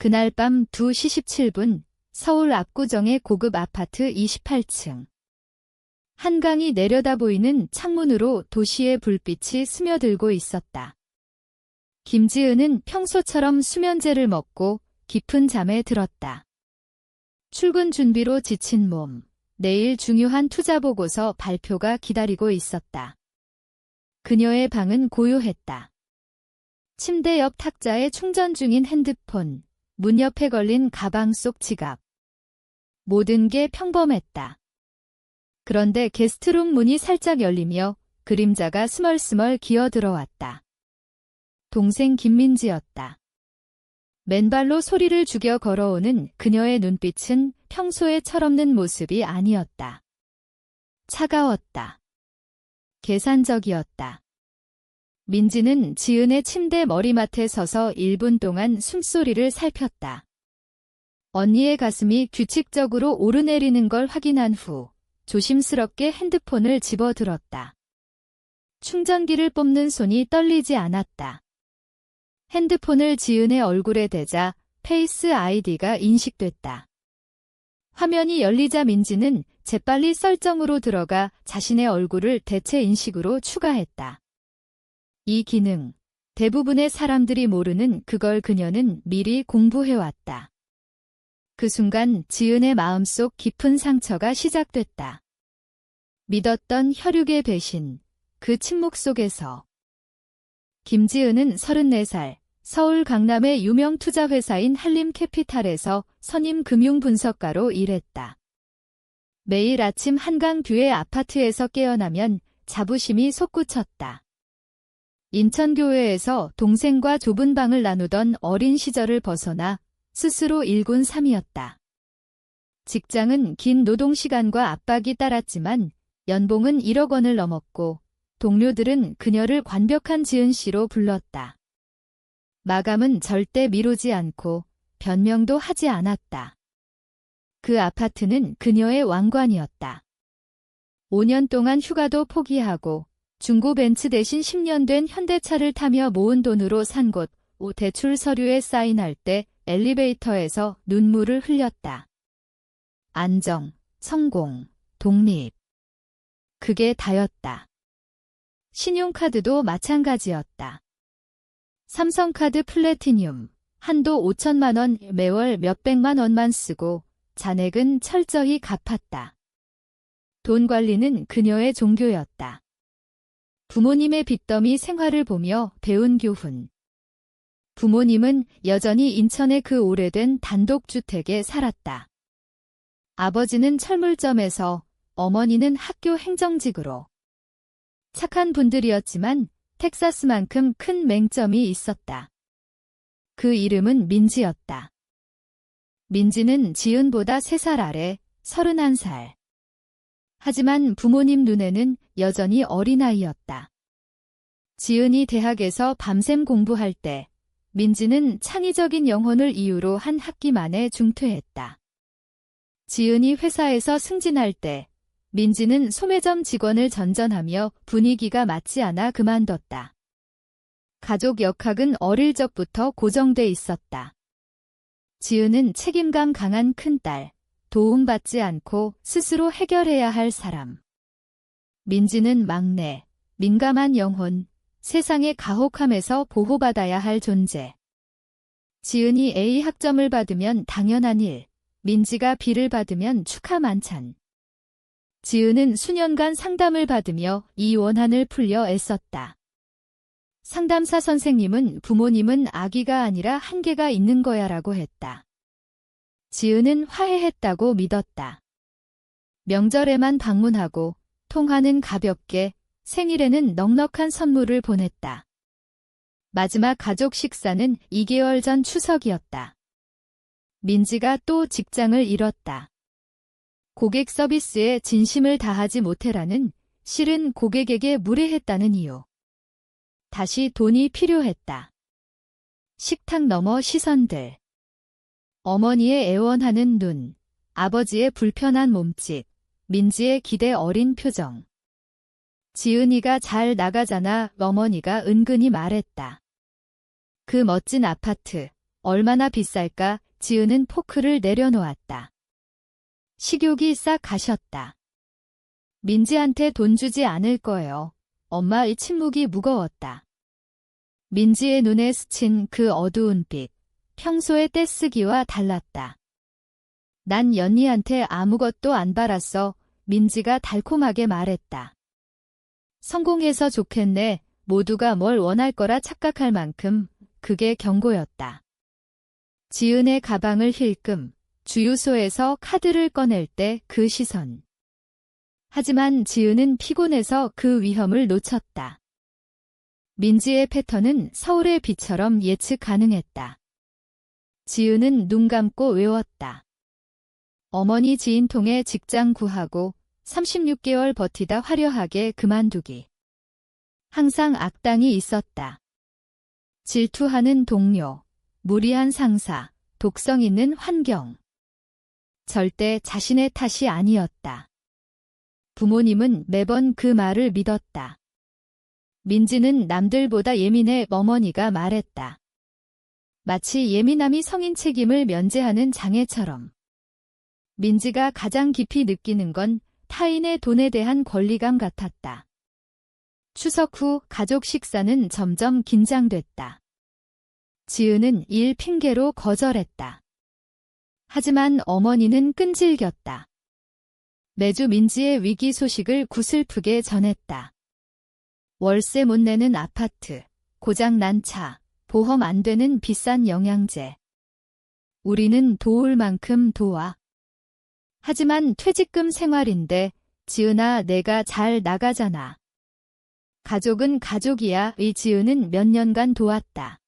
그날 밤 2시 17분 서울 압구정의 고급 아파트 28층. 한강이 내려다 보이는 창문으로 도시의 불빛이 스며들고 있었다. 김지은은 평소처럼 수면제를 먹고 깊은 잠에 들었다. 출근 준비로 지친 몸, 내일 중요한 투자 보고서 발표가 기다리고 있었다. 그녀의 방은 고요했다. 침대 옆 탁자에 충전 중인 핸드폰, 문 옆에 걸린 가방 속 지갑. 모든 게 평범했다. 그런데 게스트룸 문이 살짝 열리며 그림자가 스멀스멀 기어 들어왔다. 동생 김민지였다. 맨발로 소리를 죽여 걸어오는 그녀의 눈빛은 평소의 철없는 모습이 아니었다. 차가웠다. 계산적이었다. 민지는 지은의 침대 머리맡에 서서 1분 동안 숨소리를 살폈다. 언니의 가슴이 규칙적으로 오르내리는 걸 확인한 후 조심스럽게 핸드폰을 집어들었다. 충전기를 뽑는 손이 떨리지 않았다. 핸드폰을 지은의 얼굴에 대자 페이스 아이디가 인식됐다. 화면이 열리자 민지는 재빨리 설정으로 들어가 자신의 얼굴을 대체 인식으로 추가했다. 이 기능, 대부분의 사람들이 모르는 그걸 그녀는 미리 공부해왔다. 그 순간 지은의 마음속 깊은 상처가 시작됐다. 믿었던 혈육의 배신, 그 침묵 속에서. 김지은은 34살, 서울 강남의 유명 투자회사인 한림캐피탈에서 선임 금융분석가로 일했다. 매일 아침 한강뷰의 아파트에서 깨어나면 자부심이 솟구쳤다. 인천교회에서 동생과 좁은 방을 나누던 어린 시절을 벗어나 스스로 일군삼이었다. 직장은 긴 노동시간과 압박이 따랐지만 연봉은 1억 원을 넘었고 동료들은 그녀를 완벽한 지은 씨로 불렀다. 마감은 절대 미루지 않고 변명도 하지 않았다. 그 아파트는 그녀의 왕관이었다. 5년 동안 휴가도 포기하고 중고 벤츠 대신 10년 된 현대차를 타며 모은 돈으로 산 곳, 대출 서류에 사인할 때 엘리베이터에서 눈물을 흘렸다. 안정, 성공, 독립. 그게 다였다. 신용카드도 마찬가지였다. 삼성카드 플래티늄, 한도 5천만 원, 매월 몇백만 원만 쓰고 잔액은 철저히 갚았다. 돈 관리는 그녀의 종교였다. 부모님의 빚더미 생활을 보며 배운 교훈. 부모님은 여전히 인천의 그 오래된 단독주택에 살았다. 아버지는 철물점에서, 어머니는 학교 행정직으로. 착한 분들이었지만 텍사스만큼 큰 맹점이 있었다. 그 이름은 민지였다. 민지는 지은보다 3살 아래 31살. 하지만 부모님 눈에는 여전히 어린아이였다. 지은이 대학에서 밤샘 공부할 때 민지는 창의적인 영혼을 이유로 한 학기 만에 중퇴했다. 지은이 회사에서 승진할 때 민지는 소매점 직원을 전전하며 분위기가 맞지 않아 그만뒀다. 가족 역학은 어릴 적부터 고정돼 있었다. 지은은 책임감 강한 큰딸, 도움받지 않고 스스로 해결해야 할 사람. 민지는 막내, 민감한 영혼, 세상의 가혹함에서 보호받아야 할 존재. 지은이 A 학점을 받으면 당연한 일, 민지가 B를 받으면 축하 만찬. 지은은 수년간 상담을 받으며 이 원한을 풀려 애썼다. 상담사 선생님은 부모님은 아기가 아니라 한계가 있는 거야 라고 했다. 지은은 화해했다고 믿었다. 명절에만 방문하고 통화는 가볍게, 생일에는 넉넉한 선물을 보냈다. 마지막 가족 식사는 2개월 전 추석이었다. 민지가 또 직장을 잃었다. 고객 서비스에 진심을 다하지 못해라는, 실은 고객에게 무례했다는 이유. 다시 돈이 필요했다. 식탁 너머 시선들. 어머니의 애원하는 눈, 아버지의 불편한 몸짓, 민지의 기대 어린 표정. 지은이가 잘 나가잖아, 어머니가 은근히 말했다. 그 멋진 아파트, 얼마나 비쌀까? 지은은 포크를 내려놓았다. 식욕이 싹 가셨다. 민지한테 돈 주지 않을 거예요. 엄마의 침묵이 무거웠다. 민지의 눈에 스친 그 어두운 빛, 평소의 떼쓰기와 달랐다. 난 연희한테 아무것도 안 바랐어. 민지가 달콤하게 말했다. 성공해서 좋겠네. 모두가 뭘 원할 거라 착각할 만큼 그게 경고였다. 지은의 가방을 힐끔 주유소에서 카드를 꺼낼 때 그 시선. 하지만 지은은 피곤해서 그 위험을 놓쳤다. 민지의 패턴은 서울의 비처럼 예측 가능했다. 지은은 눈 감고 외웠다. 어머니 지인 통해 직장 구하고 36개월 버티다 화려하게 그만두기. 항상 악당이 있었다. 질투하는 동료, 무리한 상사, 독성 있는 환경. 절대 자신의 탓이 아니었다. 부모님은 매번 그 말을 믿었다. 민지는 남들보다 예민해. 어머니가 말했다. 마치 예민함이 성인 책임을 면제하는 장애처럼. 민지가 가장 깊이 느끼는 건 타인의 돈에 대한 권리감 같았다. 추석 후 가족 식사는 점점 긴장됐다. 지은은 일 핑계로 거절했다. 하지만 어머니는 끈질겼다. 매주 민지의 위기 소식을 구슬프게 전했다. 월세 못 내는 아파트, 고장난 차, 보험 안 되는 비싼 영양제. 우리는 도울 만큼 도와. 하지만 퇴직금 생활인데 지은아 내가 잘 나가잖아. 가족은 가족이야. 의 지은은 몇 년간 도왔다.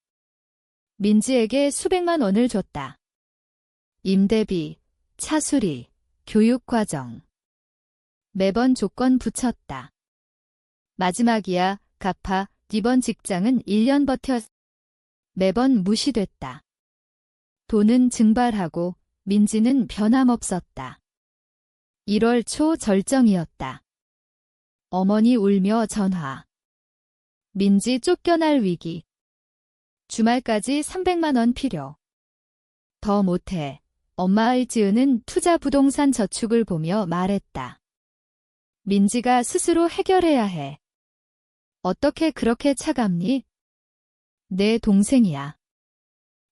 민지에게 수백만 원을 줬다. 임대비, 차수리, 교육과정. 매번 조건 붙였다. 마지막이야. 갚아. 이번 직장은 1년 버텨. 매번 무시됐다. 돈은 증발하고 민지는 변함없었다. 1월 초 절정이었다. 어머니 울며 전화. 민지 쫓겨날 위기. 주말까지 300만 원 필요. 더 못해. 엄마의 지은은 투자 부동산 저축을 보며 말했다. 민지가 스스로 해결해야 해. 어떻게 그렇게 차갑니? 내 동생이야.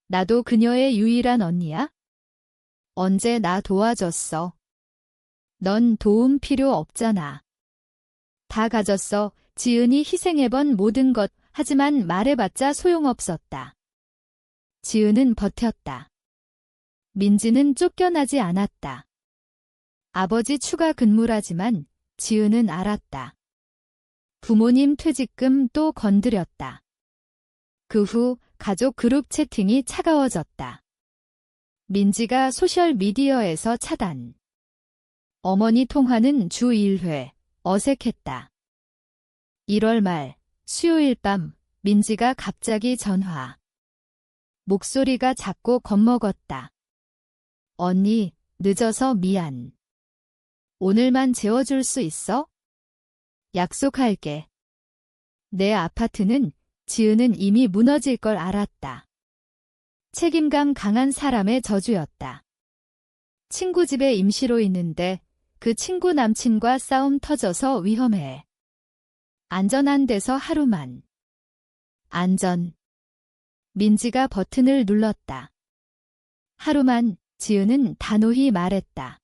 나도 그녀의 유일한 언니야? 언제 나 도와줬어? 넌 도움 필요 없잖아. 다 가졌어. 지은이 희생해본 모든 것. 하지만 말해봤자 소용없었다. 지은은 버텼다. 민지는 쫓겨나지 않았다. 아버지 추가 근무라지만 지은은 알았다. 부모님 퇴직금 또 건드렸다. 그 후 가족 그룹 채팅이 차가워졌다. 민지가 소셜미디어에서 차단. 어머니 통화는 주 1회. 어색했다. 1월 말, 수요일 밤, 민지가 갑자기 전화. 목소리가 작고 겁먹었다. 언니, 늦어서 미안. 오늘만 재워줄 수 있어? 약속할게. 내 아파트는 지은은 이미 무너질 걸 알았다. 책임감 강한 사람의 저주였다. 친구 집에 임시로 있는데 그 친구 남친과 싸움 터져서 위험해. 안전한 데서 하루만. 안전. 민지가 버튼을 눌렀다. 하루만. 지은은 단호히 말했다.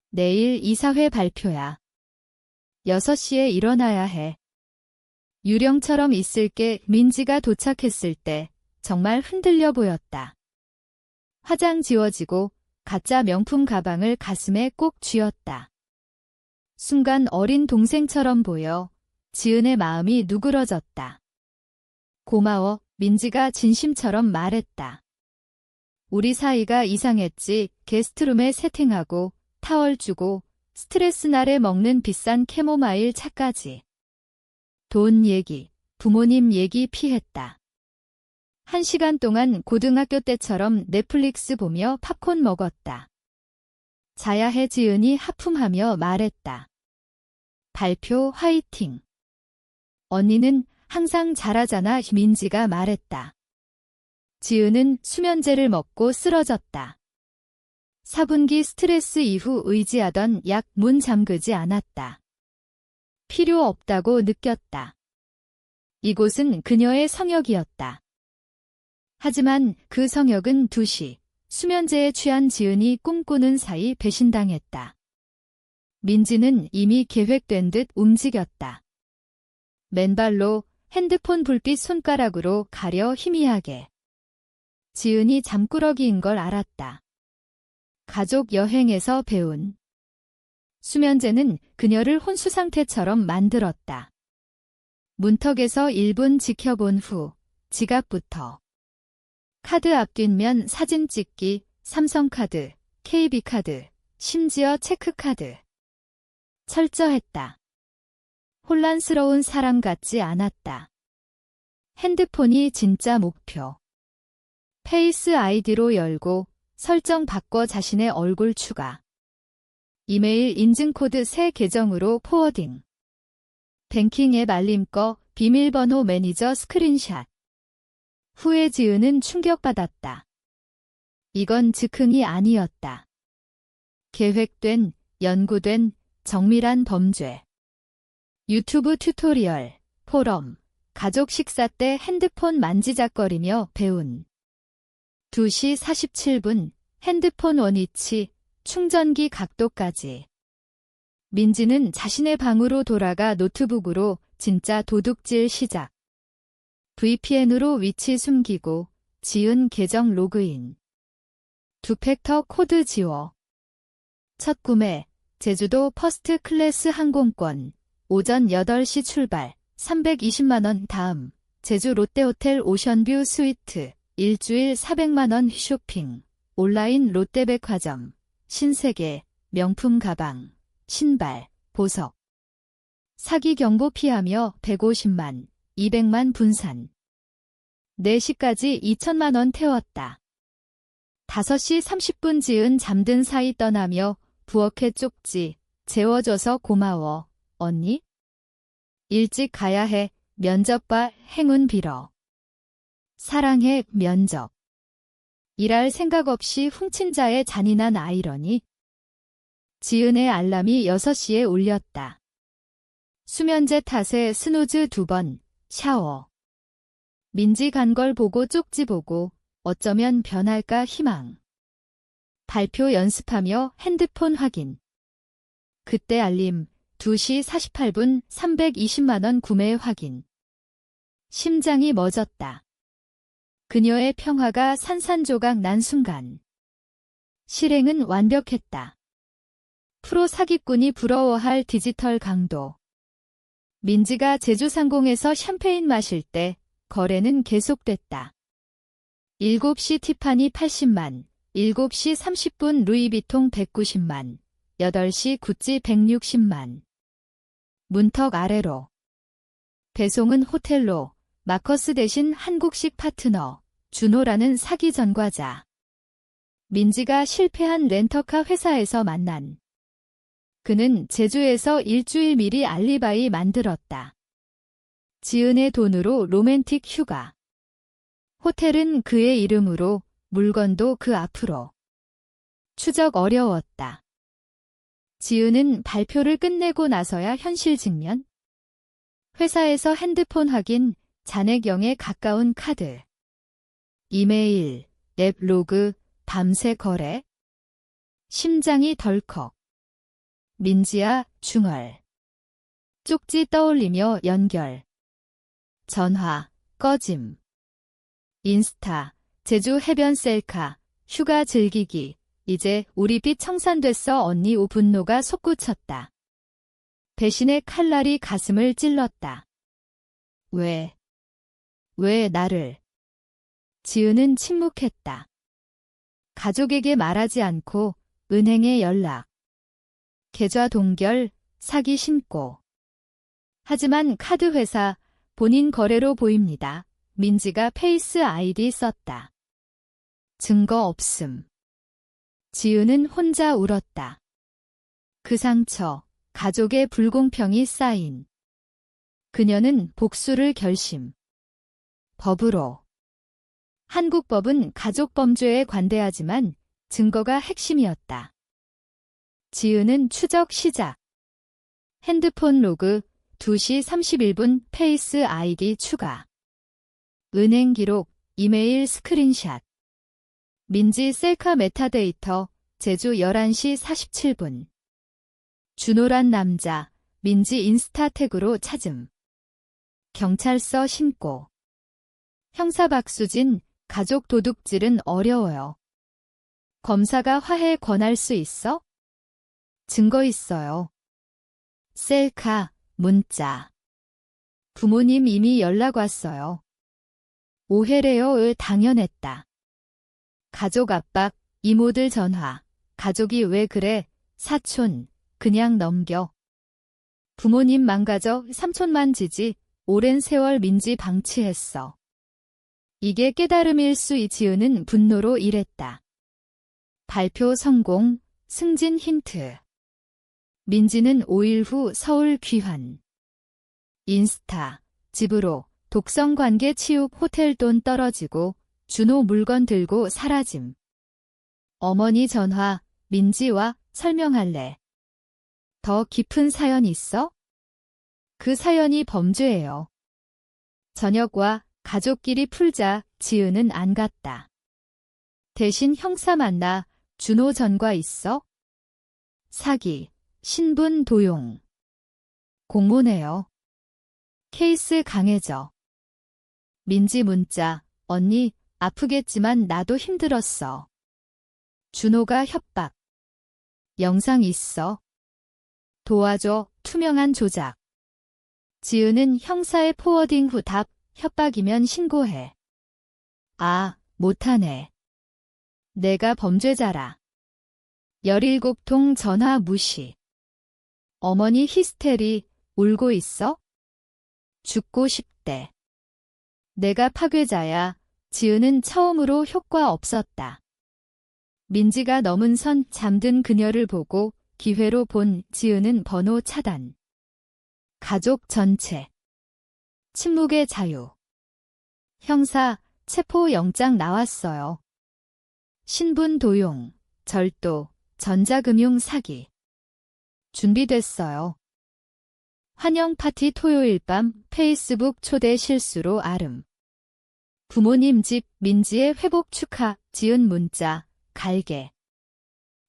내일 이사회 발표야. 6시에 일어나야 해. 유령처럼 있을게. 민지가 도착했을 때 정말 흔들려 보였다. 화장 지워지고 가짜 명품 가방을 가슴에 꼭 쥐었다. 순간 어린 동생처럼 보여 지은의 마음이 누그러졌다. 고마워. 민지가 진심처럼 말했다. 우리 사이가 이상했지. 게스트룸에 세팅하고 타월 주고 스트레스 날에 먹는 비싼 캐모마일 차까지. 돈 얘기, 부모님 얘기 피했다. 1시간 동안 고등학교 때처럼 넷플릭스 보며 팝콘 먹었다. 자야 해. 지은이 하품하며 말했다. 발표 화이팅. 언니는 항상 잘하잖아. 민지가 말했다. 지은은 수면제를 먹고 쓰러졌다. 4분기 스트레스 이후 의지하던 약 문 잠그지 않았다. 필요 없다고 느꼈다. 이곳은 그녀의 성역이었다. 하지만 그 성역은 2시, 수면제에 취한 지은이 꿈꾸는 사이 배신당했다. 민지는 이미 계획된 듯 움직였다. 맨발로 핸드폰 불빛 손가락으로 가려 희미하게. 지은이 잠꾸러기인 걸 알았다. 가족 여행에서 배운 수면제는 그녀를 혼수 상태처럼 만들었다. 문턱에서 1분 지켜본 후 지갑부터 카드 앞뒷면 사진 찍기, 삼성카드, KB카드, 심지어 체크카드. 철저했다. 혼란스러운 사람 같지 않았다. 핸드폰이 진짜 목표. 페이스 아이디로 열고 설정 바꿔 자신의 얼굴 추가. 이메일 인증코드 새 계정으로 포워딩. 뱅킹 앱 알림 꺼 비밀번호 매니저 스크린샷. 후에 지은은 충격받았다. 이건 즉흥이 아니었다. 계획된, 연구된, 정밀한 범죄. 유튜브 튜토리얼, 포럼, 가족 식사 때 핸드폰 만지작거리며 배운. 2시 47분, 핸드폰 원위치, 충전기 각도까지. 민지는 자신의 방으로 돌아가 노트북으로 진짜 도둑질 시작. VPN으로 위치 숨기고 지은 계정 로그인. 2팩터 코드 지워. 첫 구매, 제주도 퍼스트 클래스 항공권. 오전 8시 출발, 320만원 다음. 제주 롯데호텔 오션뷰 스위트. 일주일 400만원 쇼핑. 온라인 롯데백화점. 신세계, 명품 가방, 신발, 보석. 사기 경보 피하며 150만, 200만 분산. 4시까지 2천만원 태웠다. 5시 30분 지은 잠든 사이 떠나며 부엌에 쪽지, 재워줘서 고마워, 언니? 일찍 가야 해, 면접 봐, 행운 빌어. 사랑해, 면접. 일할 생각 없이 훔친 자의 잔인한 아이러니. 지은의 알람이 6시에 울렸다. 수면제 탓에 스누즈 2번, 샤워. 민지 간 걸 보고 쪽지 보고 어쩌면 변할까 희망. 발표 연습하며 핸드폰 확인. 그때 알림 2시 48분 320만원 구매 확인. 심장이 멎었다. 그녀의 평화가 산산조각 난 순간. 실행은 완벽했다. 프로 사기꾼이 부러워할 디지털 강도. 민지가 제주상공에서 샴페인 마실 때 거래는 계속됐다. 7시 티파니 80만, 7시 30분 루이비통 190만, 8시 구찌 160만. 문턱 아래로. 배송은 호텔로, 마커스 대신 한국식 파트너, 준호라는 사기 전과자. 민지가 실패한 렌터카 회사에서 만난. 그는 제주에서 일주일 미리 알리바이 만들었다. 지은의 돈으로 로맨틱 휴가. 호텔은 그의 이름으로, 물건도 그 앞으로. 추적 어려웠다. 지은은 발표를 끝내고 나서야 현실 직면. 회사에서 핸드폰 확인, 잔액경에 가까운 카드. 이메일, 앱 로그, 밤새 거래. 심장이 덜컥. 민지야, 중얼. 쪽지 떠올리며 연결. 전화, 꺼짐. 인스타, 제주 해변 셀카, 휴가 즐기기. 이제 우리 빚 청산됐어 언니. 오 분노가 솟구쳤다. 배신의 칼날이 가슴을 찔렀다. 왜 나를. 지은은 침묵했다. 가족에게 말하지 않고 은행에 연락. 계좌 동결, 사기 신고. 하지만 카드 회사, 본인 거래로 보입니다. 민지가 페이스 아이디 썼다. 증거 없음. 지은은 혼자 울었다. 그 상처, 가족의 불공평이 쌓인. 그녀는 복수를 결심. 법으로. 한국법은 가족범죄에 관대하지만 증거가 핵심이었다. 지은은 추적 시작. 핸드폰 로그 2시 31분 페이스 아이디 추가. 은행 기록, 이메일 스크린샷. 민지 셀카 메타데이터, 제주 11시 47분. 준호란 남자, 민지 인스타 태그로 찾음. 경찰서 신고. 형사 박수진, 가족 도둑질은 어려워요. 검사가 화해 권할 수 있어? 증거 있어요. 셀카, 문자. 부모님 이미 연락 왔어요. 오해래요. 당연했다. 가족 압박, 이모들 전화. 가족이 왜 그래? 사촌, 그냥 넘겨. 부모님 망가져 삼촌만 지지. 오랜 세월 민지 방치했어. 이게 깨달음일 수. 지은은 분노로 일했다. 발표 성공, 승진 힌트. 민지는 5일 후 서울 귀환. 인스타, 집으로, 독성관계 치욱 호텔 돈 떨어지고, 준호 물건 들고 사라짐. 어머니 전화, 민지와 설명할래. 더 깊은 사연 있어? 그 사연이 범죄예요. 저녁과 가족끼리 풀자. 지은은 안 갔다. 대신 형사 만나. 준호 전과 있어? 사기, 신분 도용. 공모네요. 케이스 강해져. 민지 문자, 언니, 아프겠지만 나도 힘들었어. 준호가 협박. 영상 있어. 도와줘. 투명한 조작. 지은은 형사에 포워딩 후 답, 협박이면 신고해. 아, 못하네. 내가 범죄자라. 17통 전화 무시. 어머니 히스테리, 울고 있어? 죽고 싶대. 내가 파괴자야. 지은은 처음으로 효과 없었다. 민지가 넘은 선 잠든 그녀를 보고 기회로 본 지은은 번호 차단. 가족 전체. 침묵의 자유. 형사, 체포영장 나왔어요. 신분 도용, 절도, 전자금융 사기. 준비됐어요. 환영 파티 토요일 밤 페이스북 초대 실수로 아름. 부모님 집 민지의 회복 축하. 지은 문자, 갈게.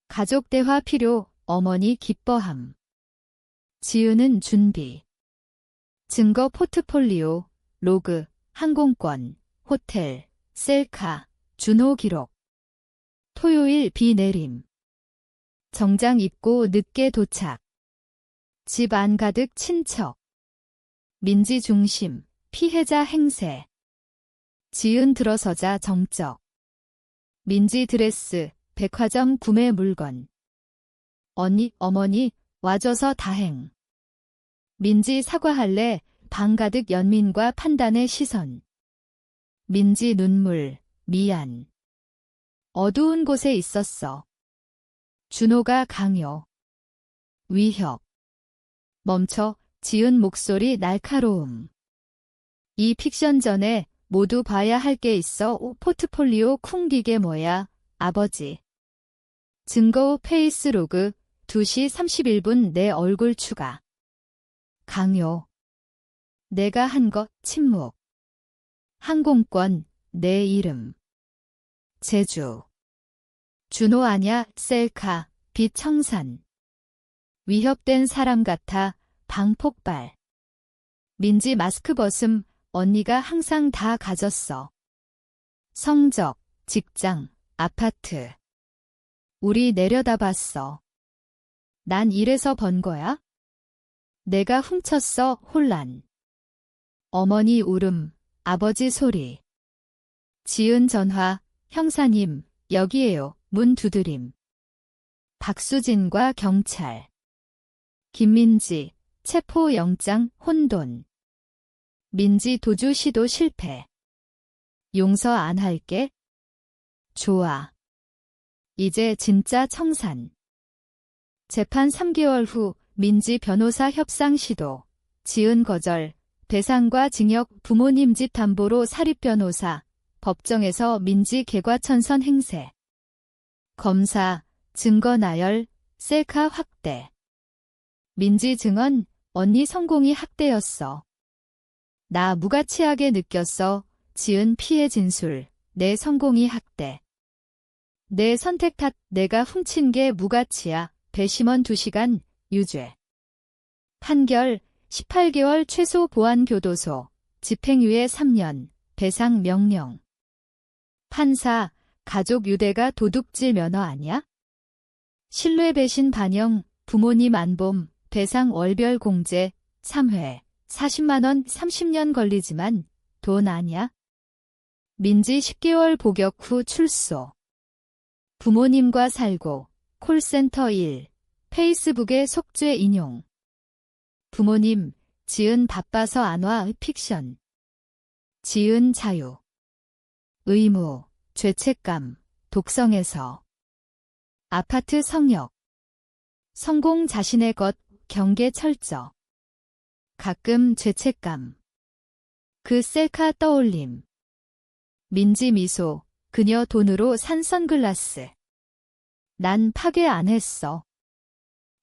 가족 대화 필요. 어머니 기뻐함. 지은은 준비. 증거 포트폴리오, 로그, 항공권, 호텔, 셀카, 준호 기록. 토요일 비 내림. 정장 입고 늦게 도착. 집 안 가득 친척. 민지 중심, 피해자 행세. 지은 들어서자 정적. 민지 드레스, 백화점 구매 물건. 언니, 어머니, 와줘서 다행. 민지 사과할래. 방 가득 연민과 판단의 시선. 민지 눈물, 미안. 어두운 곳에 있었어. 준호가 강요. 위협. 멈춰. 지은 목소리 날카로움. 이 픽션 전에 모두 봐야 할 게 있어. 포트폴리오 쿵기게 뭐야, 아버지. 증거 페이스로그 2시 31분 내 얼굴 추가. 강요. 내가 한 것, 침묵. 항공권, 내 이름. 제주. 준호 아냐, 셀카, 빛 청산. 위협된 사람 같아, 방 폭발. 민지 마스크 벗음, 언니가 항상 다 가졌어. 성적, 직장, 아파트. 우리 내려다봤어. 난 이래서 번 거야? 내가 훔쳤어. 혼란. 어머니 울음, 아버지 소리. 지은 전화, 형사님, 여기에요. 문 두드림. 박수진과 경찰. 김민지, 체포영장, 혼돈. 민지 도주 시도 실패. 용서 안 할게. 좋아. 이제 진짜 청산. 재판 3개월 후 민지 변호사 협상 시도. 지은 거절. 배상과 징역. 부모님 집 담보로 사립변호사. 법정에서 민지 개과천선 행세. 검사, 증거 나열, 셀카 확대. 민지 증언, 언니 성공이 학대였어. 나 무가치하게 느꼈어. 지은 피해 진술, 내 성공이 학대. 내 선택 탓, 내가 훔친 게 무가치야. 배심원 2시간, 유죄. 판결, 18개월 최소 보안교도소, 집행유예 3년, 배상 명령. 판사, 가족 유대가 도둑질 면허 아냐? 신뢰 배신 반영, 부모님 안봄, 배상 월별 공제, 3회, 40만 원 30년 걸리지만 돈 아냐? 민지 10개월 복역 후 출소. 부모님과 살고, 콜센터 1, 페이스북에 속죄 인용. 부모님, 지은 바빠서 안 와. 픽션. 지은 자유. 의무, 죄책감, 독성에서. 아파트 성역. 성공 자신의 것, 경계 철저. 가끔 죄책감. 그 셀카 떠올림. 민지 미소, 그녀 돈으로 산 선글라스. 난 파괴 안 했어.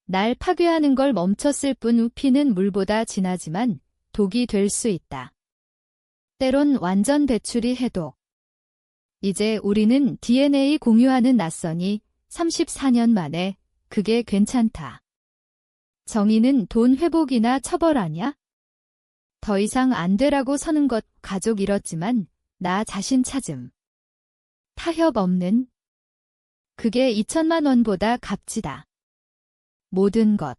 날 파괴하는 걸 멈췄을 뿐. 피는 물보다 진하지만 독이 될 수 있다. 때론 완전 배출이 해독. 이제 우리는 DNA 공유하는 낯선이 34년 만에 그게 괜찮다. 정의는 돈 회복이나 처벌 아냐? 더 이상 안 되라고 서는 것. 가족 잃었지만 나 자신 찾음. 타협 없는. 그게 2천만 원보다 값지다. 모든 것.